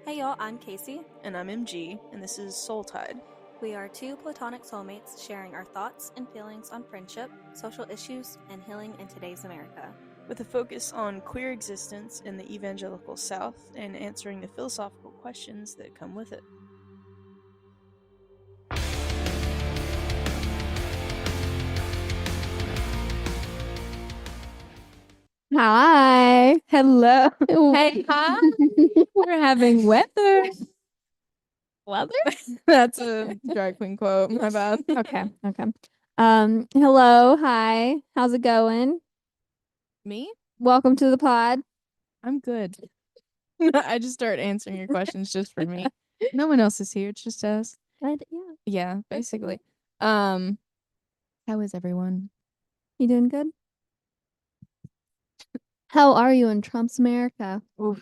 Hey y'all, I'm Kasey. And I'm MG, and this is Soul Tide. We are two platonic soulmates sharing our thoughts and feelings on friendship, social issues, and healing in today's America. With a focus on queer existence in the evangelical South and answering the philosophical questions that come with it. Hi. Hello. Hey, hi. We're having weather. Weather? That's a drag queen quote. My bad. Okay. Hello. Hi. How's it going? Me? Welcome to the pod. I'm good. I just start answering your questions just for me. No one else is here. It's just us. Yeah, basically. How is everyone? You doing good? How are you in Trump's America? Oof.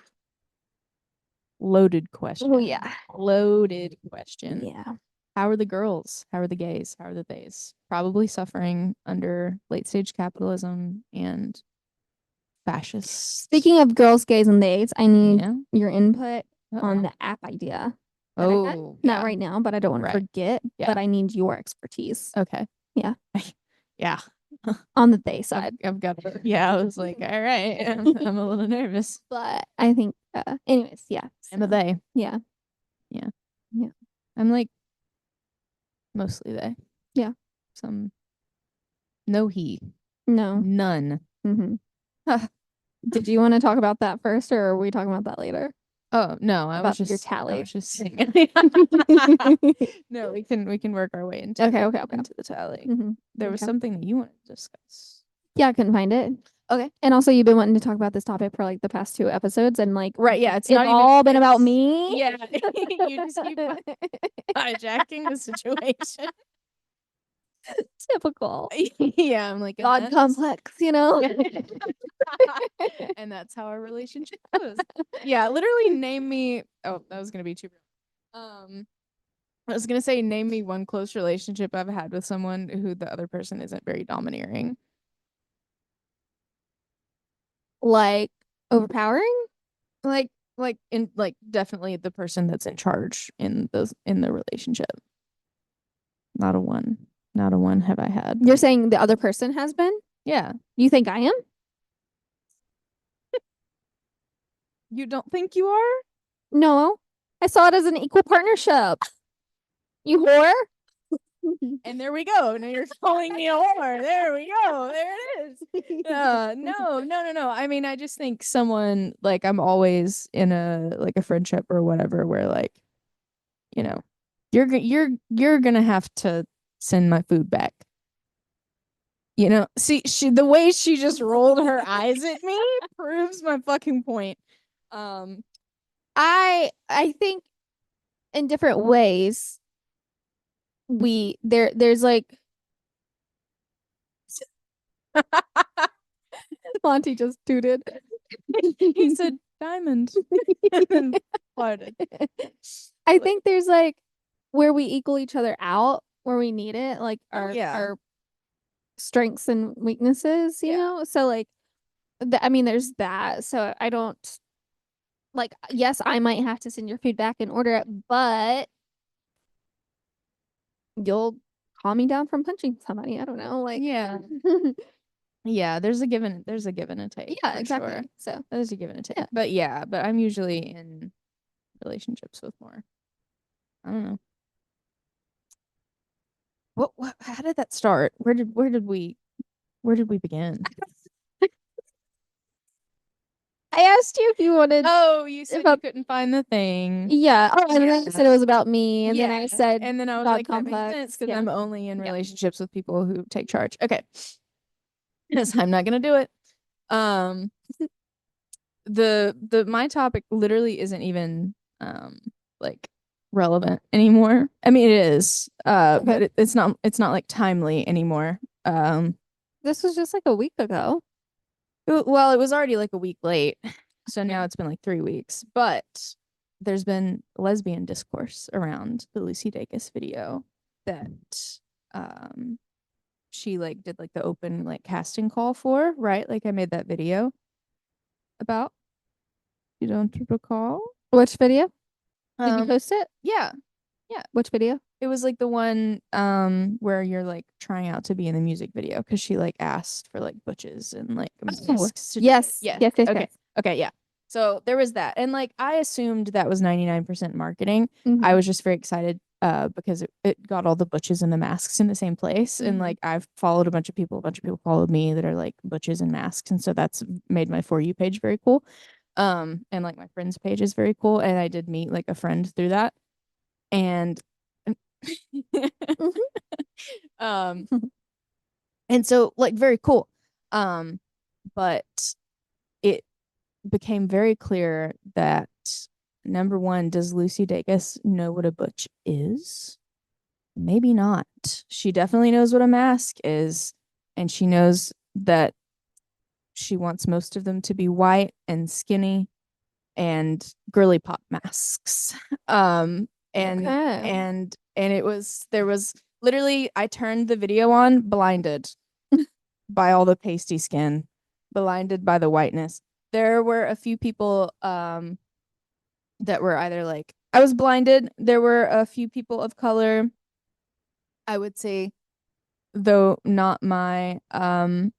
Loaded question. Oh, yeah. Loaded question. Yeah. How are the girls? How are the gays? How are the theys? Probably suffering under late stage capitalism and fascists. Speaking of girls, gays, and theys, I need Yeah. your input Uh-oh. on the app idea. that I got. Oh, Not right now, but I don't want to forget. Yeah. But I need your expertise. Okay. Yeah. Yeah. On the they side. I've got it. Yeah, I was like, all right. I'm a little nervous. But I think, anyways, yeah. I'm a they. Yeah. Yeah. Yeah. I'm like mostly they. Yeah. Some no he. No. None. Mm-hmm. Did you want to talk about that first, or are we talking about that later? Oh no, I About was just your tally. I was just saying. No, we can work our way into Okay. into the tally. Mm-hmm. There was something that you wanted to discuss. Yeah, I couldn't find it. Okay. And also, you've been wanting to talk about this topic for like the past 2 episodes, and like, right, yeah, it's not all been about me. Yeah, you just keep hijacking the situation. Typical. Yeah, I'm like God complex, you know. And that's how our relationship goes. Yeah, literally name me. Oh, that was gonna be too. I was gonna say name me one close relationship I've had with someone who the other person isn't very domineering. Like overpowering. Like definitely the person that's in charge in the relationship. Not a one have I had. You're saying the other person has been? Yeah. You think I am? You don't think you are? No, I saw it as an equal partnership. You whore. And there we go. Now you're calling me a whore. There we go. There it is. No. I mean, I just think someone like I'm always in a like a friendship or whatever where like, you know, you're gonna have to send my food back. You know, see, the way she just rolled her eyes at me proves my fucking point. I think in different ways there's like Monty just tooted. He said diamond. Pardon. I think there's like where we equal each other out where we need it, like our strengths and weaknesses, you know? So like I mean there's that. So I don't like, yes, I might have to send your food back and order it, but you'll calm me down from punching somebody. I don't know. Like, yeah. Yeah, there's a give and a take. Yeah, exactly. Sure. So there's a give and a take. Yeah. But I'm usually in relationships with more. I don't know. What how did that start? Where did we begin? I asked you if you wanted. Oh, you said you couldn't find the thing. Yeah. Oh, and then I said it was about me, and then I said, and then I was God like, complex. that makes sense because I'm only in relationships with people who take charge. Okay, yes, I'm not gonna do it. The my topic literally isn't even like relevant anymore. I mean, it is, but it's not like timely anymore. This was just like a week ago. Well, it was already like a week late, so now it's been like 3 weeks. But there's been lesbian discourse around the Lucy Dacus video that she like did like the open like casting call for, right? Like I made that video about. You don't recall? Which video? Did you post it? Yeah. Which video? It was like the one where you're like trying out to be in the music video because she like asked for like butches and like masks to Yes. yeah. Yes. Okay. Okay, yeah. So there was that. And like I assumed that was 99% marketing. Mhm. I was just very excited because it got all the butches and the masks in the same place. And like I've followed a bunch of people followed me that are like butches and masks. And so that's made my For You page very cool. And like my friend's page is very cool. And I did meet like a friend through that. And um and so like very cool. But it became very clear that number one, does Lucy Dacus know what a butch is? Maybe not. She definitely knows what a mask is, and she knows that she wants most of them to be white and skinny and girly pop masks. And it was there was literally I turned the video on blinded by all the pasty skin, blinded by the whiteness. There were a few people that were either like I was blinded. There were a few people of color, I would say, though not my I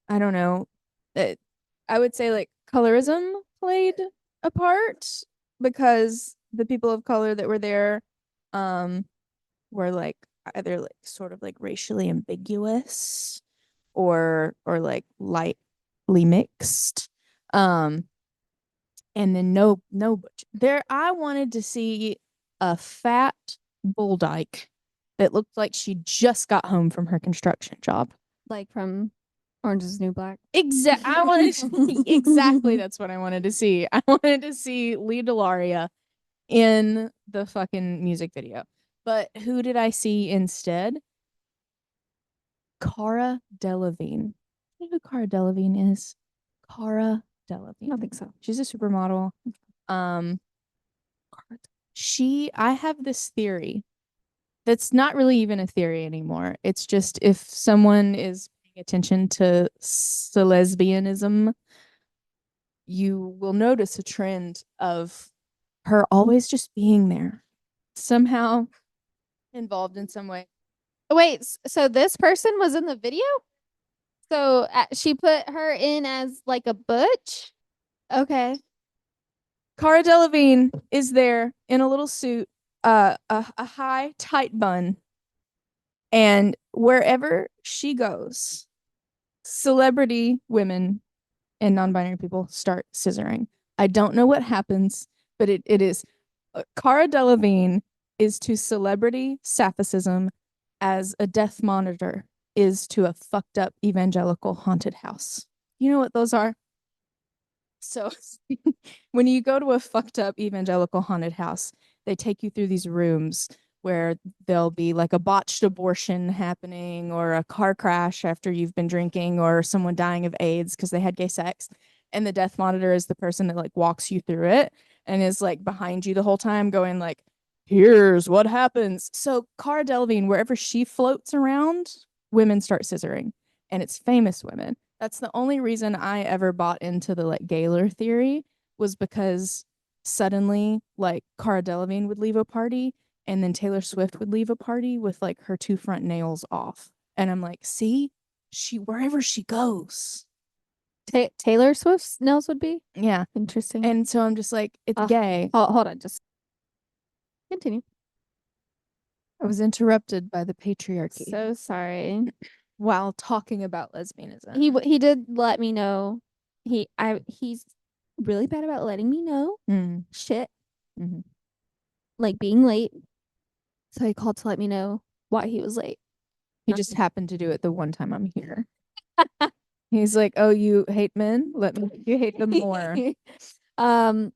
don't know. I would say like colorism played a part because the people of color that were there were like either like sort of like racially ambiguous or like lightly mixed. And then no butch. There I wanted to see a fat bull dyke that looked like she just got home from her construction job. Like from Orange is the New Black. I wanted to, exactly that's what I wanted to see. I wanted to see Lee Delaria in the fucking music video. But who did I see instead? Cara Delevingne. You know who Cara Delevingne is? Cara Delevingne. I don't think so. She's a supermodel. I have this theory that's not really even a theory anymore. It's just if someone is paying attention to lesbianism, you will notice a trend of her always just being there, somehow involved in some way. Wait, so this person was in the video? So she put her in as like a butch? Okay. Cara Delevingne is there in a little suit, a high tight bun, and wherever she goes, celebrity women and non-binary people start scissoring. I don't know what happens, but it is Cara Delevingne is to celebrity sapphicism as a death monitor is to a fucked up evangelical haunted house. You know what those are? So when you go to a fucked up evangelical haunted house, they take you through these rooms where there'll be like a botched abortion happening or a car crash after you've been drinking or someone dying of AIDS because they had gay sex. And the death monitor is the person that like walks you through it and is like behind you the whole time going like, here's what happens. So Cara Delevingne, wherever she floats around, women start scissoring, and it's famous women. That's the only reason I ever bought into the like Gaylor theory was because suddenly like Cara Delevingne would leave a party and then Taylor Swift would leave a party with like her two front nails off. And I'm like, see, she wherever she goes. Taylor Swift's nails would be? Yeah. Interesting. And so I'm just like, it's gay. Hold on, just continue. I was interrupted by the patriarchy. So sorry. While talking about lesbianism. He did let me know. He's really bad about letting me know shit. Mm-hmm. Like being late. So he called to let me know why he was late. He just happened to do it the one time I'm here. He's like, "Oh, you hate men? Let me you hate them more." I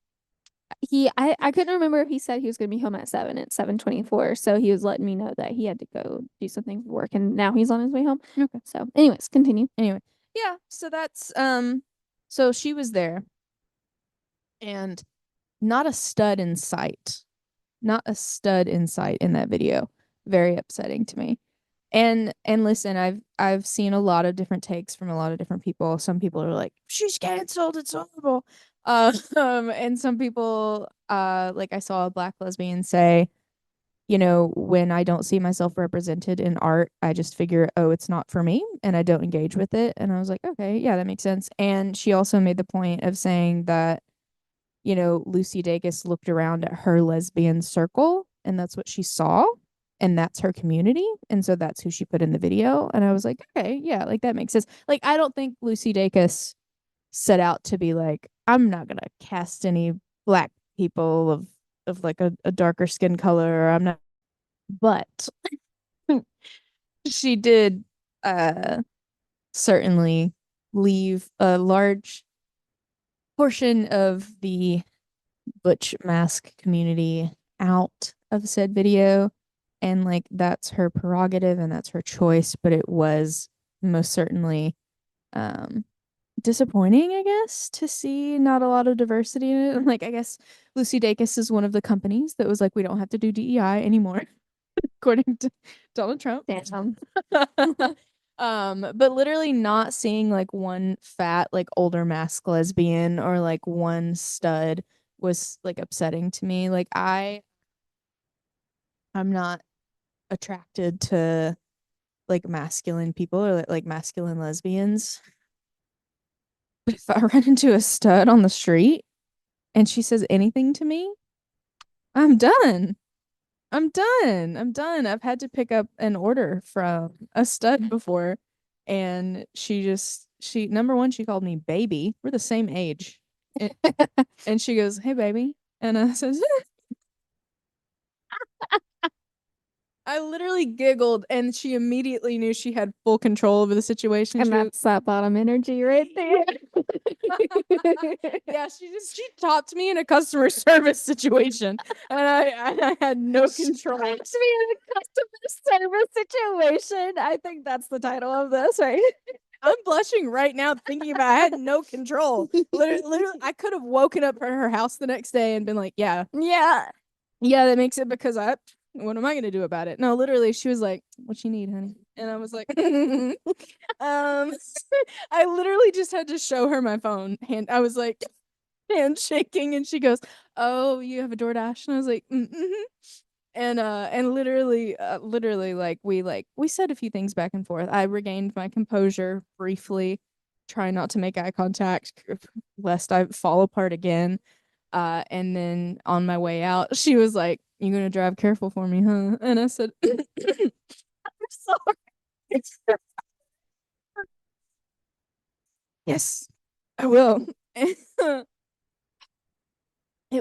couldn't remember if he said he was going to be home at 7 at 7:24, so he was letting me know that he had to go do something for work and now he's on his way home. Okay. So anyways, continue. Anyway. Yeah, so that's so she was there and not a stud in sight. Not a stud in sight in that video. Very upsetting to me. And listen, I've seen a lot of different takes from a lot of different people. Some people are like, she's canceled, it's horrible. And some people, like I saw a Black lesbian say, when I don't see myself represented in art, I just figure, oh, it's not for me, and I don't engage with it. And I was like, okay, yeah, that makes sense. And she also made the point of saying that, Lucy Dacus looked around at her lesbian circle, and that's what she saw, and that's her community. And so that's who she put in the video. And I was like, okay, yeah, like that makes sense. Like, I don't think Lucy Dacus set out to be like, I'm not gonna cast any Black people of like a darker skin color, or I'm not, but she did certainly leave a large portion of the butch mask community out of said video, and like that's her prerogative and that's her choice, but it was most certainly disappointing, I guess, to see not a lot of diversity in it. Like, I guess Lucy Dacus is one of the companies that was like, we don't have to do DEI anymore, according to Donald Trump. Damn. But literally not seeing like one fat, like older mask lesbian or like one stud was like upsetting to me. Like I'm not attracted to like masculine people or like masculine lesbians. But if I run into a stud on the street and she says anything to me, I'm done. I'm done. I'm done. I've had to pick up an order from a stud before, and number one, she called me baby. We're the same age. And she goes, "Hey, baby." And I says, I literally giggled, and she immediately knew she had full control over the situation. And that's that bottom energy right there. Yeah, she topped me in a customer service situation, and I had no control. Topped me in a customer service situation. I think that's the title of this, right? I'm blushing right now thinking about I had no control. Literally, I could have woken up at her house the next day and been like, yeah, that makes it because what am I gonna do about it? No, literally, she was like, "What you need, honey?" And I was like, I literally just had to show her my phone, and I was like, handshaking, and she goes, "Oh, you have a DoorDash?" And I was like, mm-hmm. And literally, like we said a few things back and forth. I regained my composure briefly, trying not to make eye contact, lest I fall apart again. And then on my way out, she was like, "You gonna drive careful for me, huh?" And I said, "I'm sorry." Yes, I will. It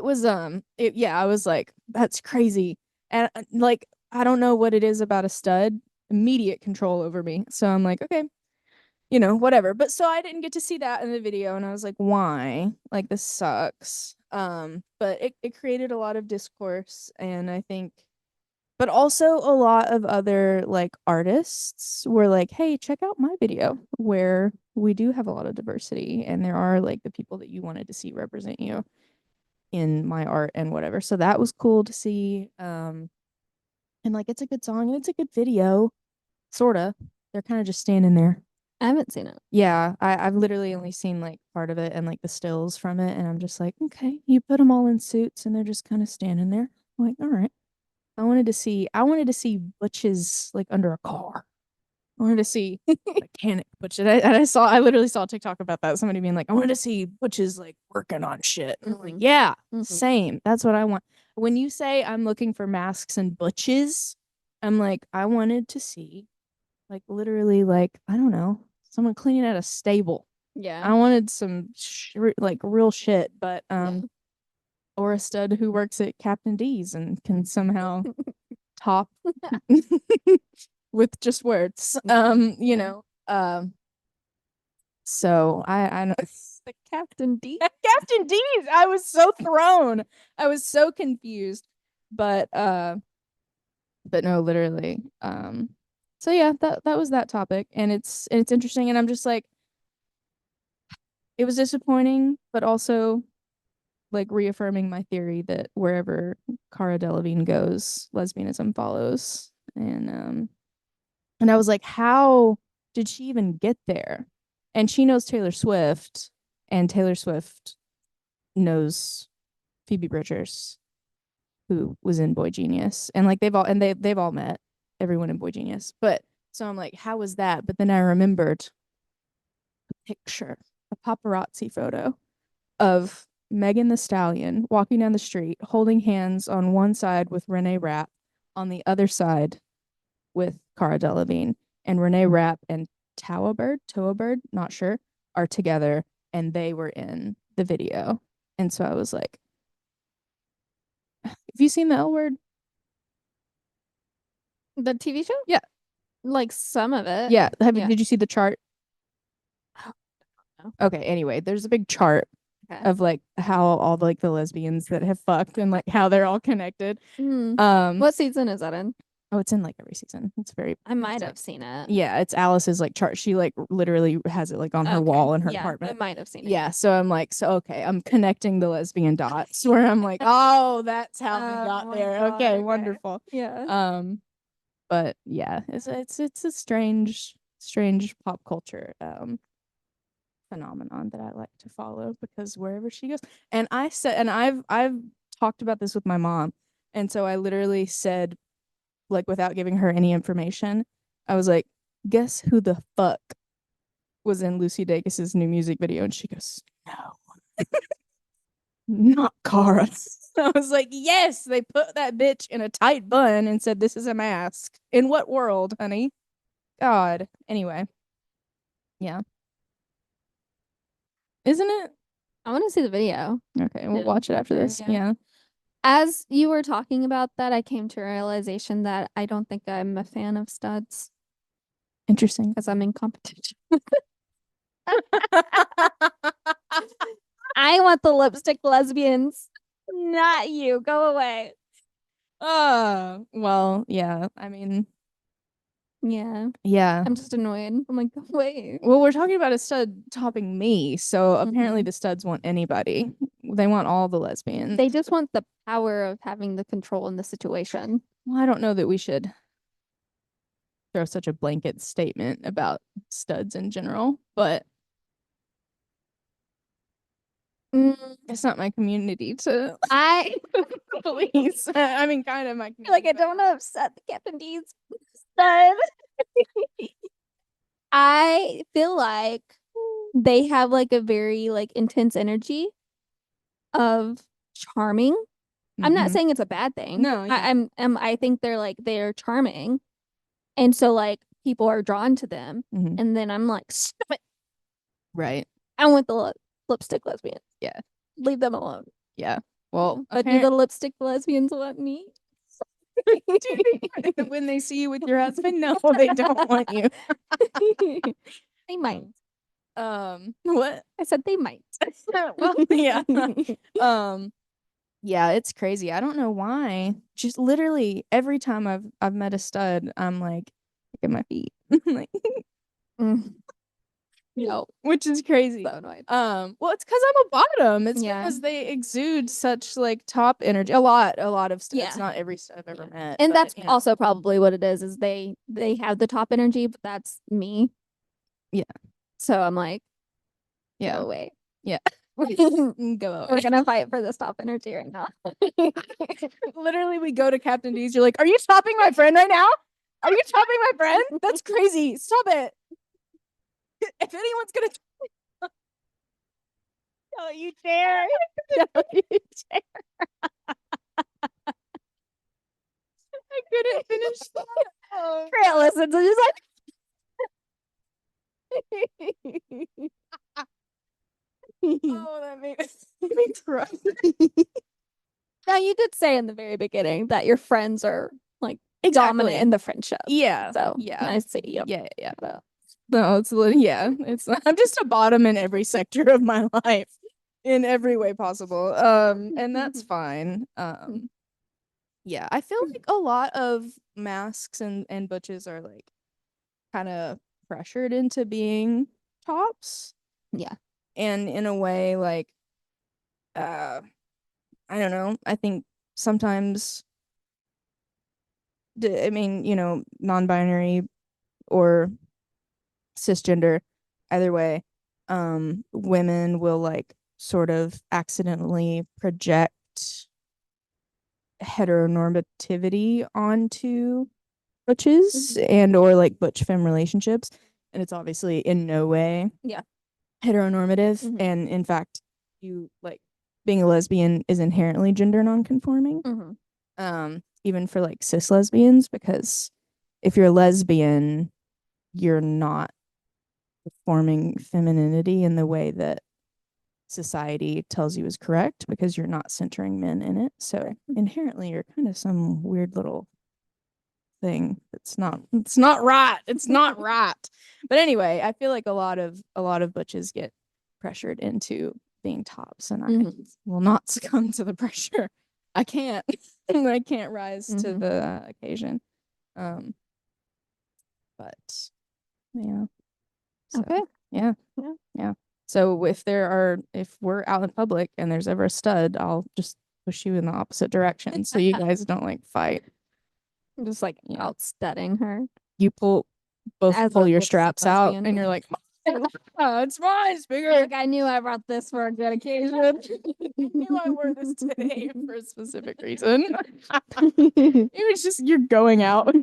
was I was like, that's crazy. And like, I don't know what it is about a stud, immediate control over me. So I'm like, okay, whatever. But so I didn't get to see that in the video, and I was like, why? Like, this sucks. But it created a lot of discourse, and I think, but also a lot of other like artists were like, hey, check out my video where we do have a lot of diversity, and there are like the people that you wanted to see represent you in my art and whatever. So that was cool to see. And like, it's a good song and it's a good video, sorta. They're kind of just standing there. I haven't seen it. Yeah, I've literally only seen like part of it and like the stills from it, and I'm just like, okay, you put them all in suits and they're just kind of standing there. I'm like, all right. I wanted to see butches like under a car. I wanted to see mechanic butches. I literally saw a TikTok about that. Somebody being like, I wanted to see butches like working on shit. And I'm like, yeah, same. That's what I want. When you say I'm looking for masks and butches, I'm like, I wanted to see like literally like, I don't know, someone cleaning out a stable. Yeah. I wanted some like real shit, but or a stud who works at Captain D's and can somehow top with just words. So I know the Captain D. Captain D's. I was so thrown. I was so confused. But no, literally. So yeah, that was that topic, and it's interesting, and I'm just like, it was disappointing, but also like reaffirming my theory that wherever Cara Delevingne goes, lesbianism follows. And I was like, how did she even get there? And she knows Taylor Swift, and Taylor Swift knows Phoebe Bridgers, who was in Boy Genius, and like they've all met everyone in Boy Genius. But so I'm like, how was that? But then I remembered a picture, a paparazzi photo of Megan Thee Stallion walking down the street, holding hands on one side with Renee Rapp, on the other side with Cara Delevingne, and Renee Rapp and Toa Bird, not sure, are together, and they were in the video. And so I was like, have you seen the L Word? The TV show? Yeah. Like some of it. Yeah. Yeah. Did you see the chart? No. Okay, anyway, there's a big chart of like how all the, like the lesbians that have fucked and like how they're all connected. What season is that in? Oh, it's in like every season. It's very I might have seen it. Yeah, it's Alice's like chart. She like literally has it like on her wall in her apartment. I might have seen it. Yeah, so I'm like, okay, I'm connecting the lesbian dots where I'm like, oh, that's how we got there. God, okay, wonderful. Yeah. But yeah, it's a strange pop culture phenomenon that I like to follow, because wherever she goes, and I've talked about this with my mom, and so I literally said, like, without giving her any information, I was like, guess who the fuck was in Lucy Dacus's new music video? And she goes, no. Not Cara. I was like, yes, they put that bitch in a tight bun and said, this is a mask. In what world, honey? God. Anyway. Yeah. Isn't it? I want to see the video. Okay, we'll watch it after this. Yeah. As you were talking about that, I came to a realization that I don't think I'm a fan of studs. Interesting. Because I'm in competition. I want the lipstick lesbians, not you. Go away. Well, yeah. I mean, yeah. I'm just annoyed. I'm like, go away. Well, we're talking about a stud topping me, so apparently the studs want anybody. They want all the lesbians. They just want the power of having the control in the situation. Well, I don't know that we should throw such a blanket statement about studs in general, but it's not my community to police. I mean, kind of my community. Like, I don't want to upset the Captain D's stud. I feel like they have like a very like intense energy of charming. I'm not saying it's a bad thing. No, yeah. I think they're charming, and so like people are drawn to them, and then I'm like, stop it. Right. I want the lipstick lesbians. Yeah. Leave them alone. Yeah. Well, but do the lipstick lesbians want me? When they see you with your husband, no, they don't want you. They might. What? I said they might. Well, yeah. Yeah, it's crazy. I don't know why. Just literally every time I've met a stud, I'm like, look at my feet. Like, no, which is crazy. So annoying. Well, it's because I'm a bottom. It's because they exude such like top energy. A lot of studs. Yeah. Not every stud I've ever met. And that's also probably what it is they have the top energy, but that's me. Yeah. So I'm like, go away. Yeah. Go away. We're gonna fight for this top energy right now. Literally, we go to Captain D's. You're like, are you topping my friend right now? Are you topping my friend? That's crazy. Stop it. If anyone's gonna don't you dare. Don't you dare. I couldn't finish that. Oh, Grant listens and just like oh, that made me cry. Now, you did say in the very beginning that your friends are like dominant in the friendship. Yeah. So yeah. I see. Yep. Yeah. No, it's I'm just a bottom in every sector of my life, in every way possible. And that's fine. Yeah, I feel like a lot of masks and butches are like kind of pressured into being tops. Yeah. And in a way, like, I don't know. I think sometimes, I mean, non-binary or cisgender, either way, women will like sort of accidentally project heteronormativity onto butches and or like butch femme relationships, and it's obviously in no way heteronormative, and in fact you like being a lesbian is inherently gender nonconforming, even for like cis lesbians, because if you're a lesbian you're not performing femininity in the way that society tells you is correct, because you're not centering men in it. So inherently you're kind of some weird little thing it's not right. It's not right. But anyway, I feel like a lot of butches get pressured into being tops, and I will not succumb to the pressure. I can't. I can't rise to the occasion. But yeah. So, okay. Yeah. So if we're out in public and there's ever a stud, I'll just push you in the opposite direction so you guys don't like fight. Just like out studying her. You pull your straps out lesbian. and you're like, oh, it's mine. It's bigger. Like, I knew I brought this for a good occasion. I knew I wore this today for a specific reason. It was just you're going out.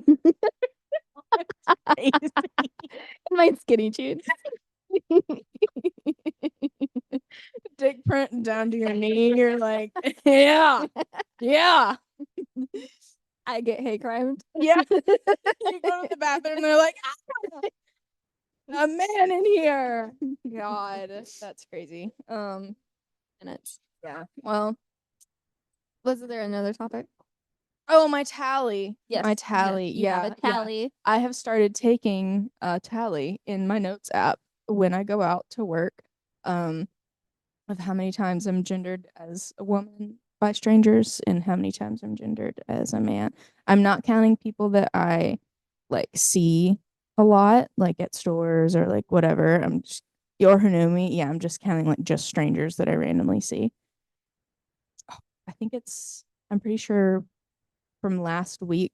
My skinny jeans. Dick print down to your knee. You're like, yeah. I get hate crimed. Yeah. You go to the bathroom and they're like, a man in here. God, that's crazy. And it's Well, was there another topic? oh, my tally. Yes. My tally. You have a tally. Yeah. I have started taking a tally in my notes app when I go out to work, of how many times I'm gendered as a woman by strangers and how many times I'm gendered as a man. I'm not counting people that I like see a lot, like at stores or like whatever. I'm just, or who know me. Yeah, I'm just counting like just strangers that I randomly see. I think I'm pretty sure from last week,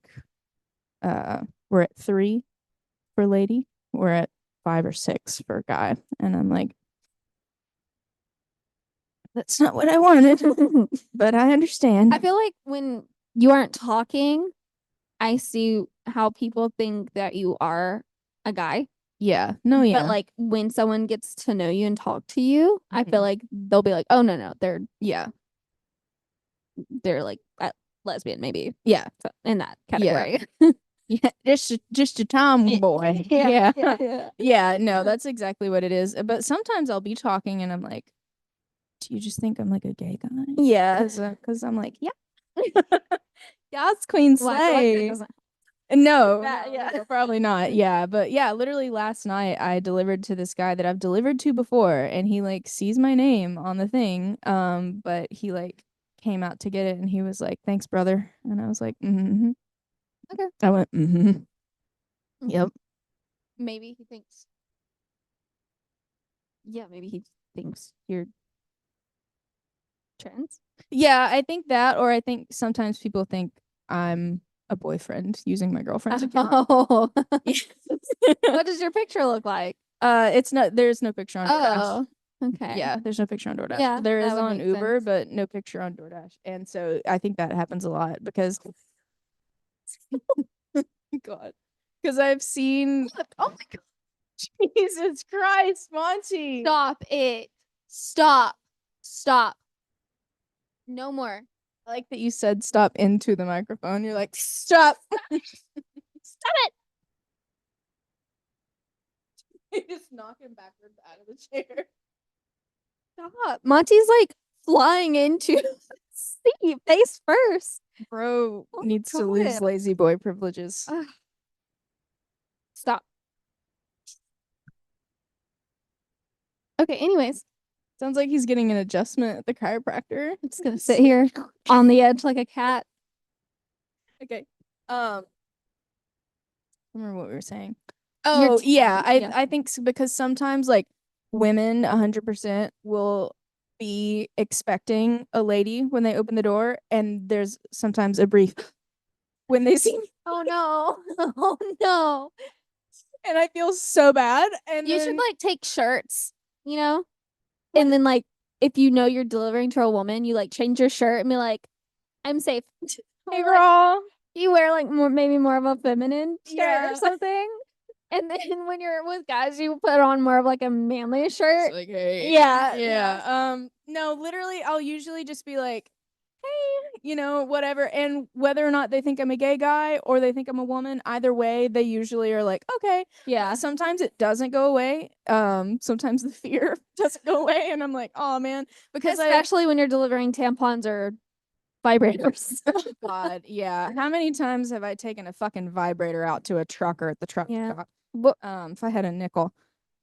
we're at 3 for lady. We're at 5 or 6 for guy. And I'm like, that's not what I wanted, but I understand. I feel like when you aren't talking, I see how people think that you are a guy. Yeah. No, yeah. But like when someone gets to know you and talk to you, I feel like they'll be like, oh no, they're like lesbian maybe. Yeah. So, in that category. Yeah, just a tomboy. Yeah, no, that's exactly what it is. But sometimes I'll be talking and I'm like, do you just think I'm like a gay guy? Yeah. Because I'm like, yeah. Yeah, it's Queen Slay. No, probably not. Yeah, but yeah, literally last night I delivered to this guy that I've delivered to before, and he like sees my name on the thing. But he like came out to get it and he was like, thanks, brother. And I was like, okay. I went, yep. Maybe he thinks you're trans. Yeah, I think that, or I think sometimes people think I'm a boyfriend using my girlfriend's account. Oh. What does your picture look like? There's no picture on DoorDash. Oh, okay. Yeah, there's no picture on DoorDash. Yeah, there is that would on make Uber, sense. but no picture on DoorDash. And so I think that happens a lot because God. Because I've seen oh my God. Jesus Christ, Monty. Stop it. Stop. No more. I like that you said stop into the microphone. You're like, stop. Stop it. You just knock him backwards out of the chair. Stop. Monty's like flying into the seat face first. Bro needs to lose lazy boy privileges. Stop. Okay, anyways. Sounds like he's getting an adjustment at the chiropractor. I'm just gonna sit here on the edge like a cat. Okay. I remember what we were saying. Oh, yeah. I think so, because sometimes like women 100% will be expecting a lady when they open the door, and there's sometimes a brief when they see me. Oh no. Oh no. And I feel so bad. And you should like take shirts, and then like if you know you're delivering to a woman, you like change your shirt and be like, I'm safe. Hey, girl. You wear like maybe more of a feminine shirt or Yeah. something. And then when you're with guys, you put on more of like a manly shirt. It's like, hey. Yeah. Yeah. No, literally, I'll usually just be like, hey, you know, whatever. And whether or not they think I'm a gay guy or they think I'm a woman, either way, they usually are like, okay. Yeah. Sometimes it doesn't go away. Sometimes the fear doesn't go away, and I'm like, oh man, because especially when you're delivering tampons or vibrators. Oh God, yeah. How many times have I taken a fucking vibrator out to a trucker at the truck stop? If I had a nickel.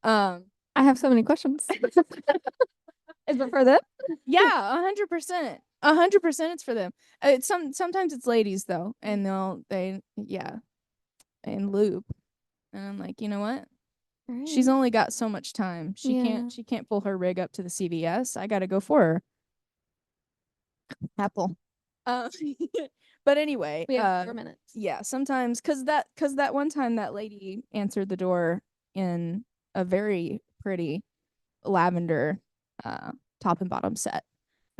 I have so many questions. Is it for them? Yeah, 100%. 100% it's for them. It's sometimes it's ladies though, and and lube. And I'm like, you know what? Right. She's only got so much time. She can't pull her rig up to the CVS. I gotta go for her. Apple. But anyway, we have 4 minutes. Yeah, sometimes because that one time that lady answered the door in a very pretty lavender top and bottom set.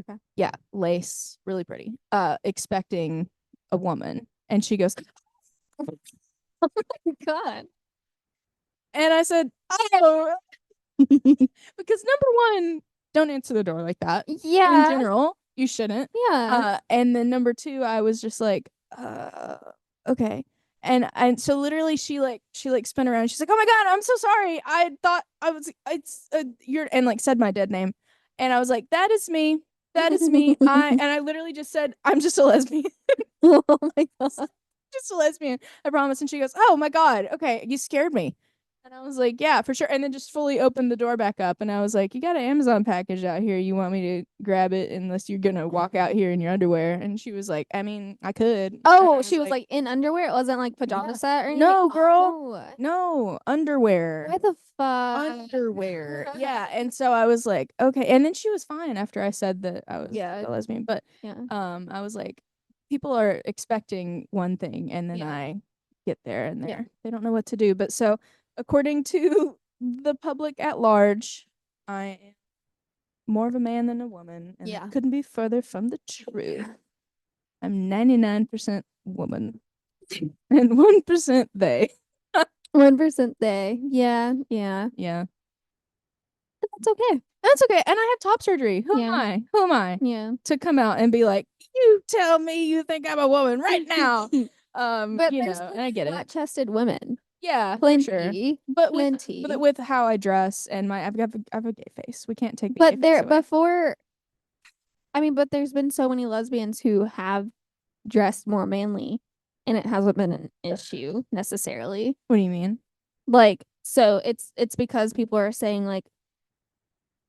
Okay. Yeah, lace, really pretty. Expecting a woman, and she goes, "Oh my God." And I said, "Oh," because number one, don't answer the door like that. Yeah. In general, you shouldn't. Yeah. And then number two, I was just like, okay. And so literally she spun around. She's like, "Oh my God, I'm so sorry. I thought you're," and like said my dead name. And I was like, "That is me. That is me." I literally just said, "I'm just a lesbian." Oh my God. Just a lesbian, I promise. And she goes, "Oh my God, okay, you scared me." And I was like, "Yeah, for sure." And then just fully opened the door back up. And I was like, "You got an Amazon package out here. You want me to grab it unless you're going to walk out here in your underwear?" And she was like, "I mean, I could." Oh, she was like in underwear? It wasn't like pajama set or anything? No, girl. Oh. No, underwear. Why the fuck? Underwear. Yeah. And so I was like, okay. And then she was fine after I said that I was a lesbian. But I was like, people are expecting one thing, and then I get there and they don't know what to do. But so according to the public at large, I am more of a man than a woman, and that couldn't be further from the truth. I'm 99% woman and 1% they. 1% they. Yeah. That's okay. That's okay. And I have top surgery. Who am I? Who am I? Yeah. To come out and be like, "You tell me you think I'm a woman right now." But there's and I get it. flat-chested women. Yeah, Plenty. for sure. But with how I dress and I have a gay face. We can't take the gay face away. But there's been so many lesbians who have dressed more manly, and it hasn't been an issue necessarily. What do you mean? Like, so it's because people are saying like,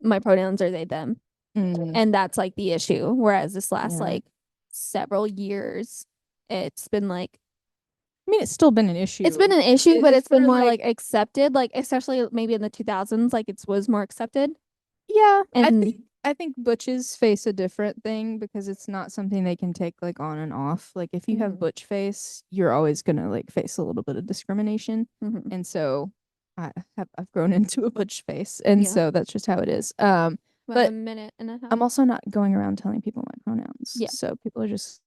my pronouns are they them, and that's like the issue. Whereas this last like several years, it's been like, I mean, it's still been an issue. It's been an issue, but it's been more like accepted. Like, especially maybe in the 2000s, like it was more accepted. Yeah, and I think butches face a different thing because it's not something they can take like on and off. Like if you have butch face, you're always gonna like face a little bit of discrimination, and so I've grown into a butch face, and so that's just how it is. But a minute and a half. I'm also not going around telling people my pronouns. Yeah. So people are just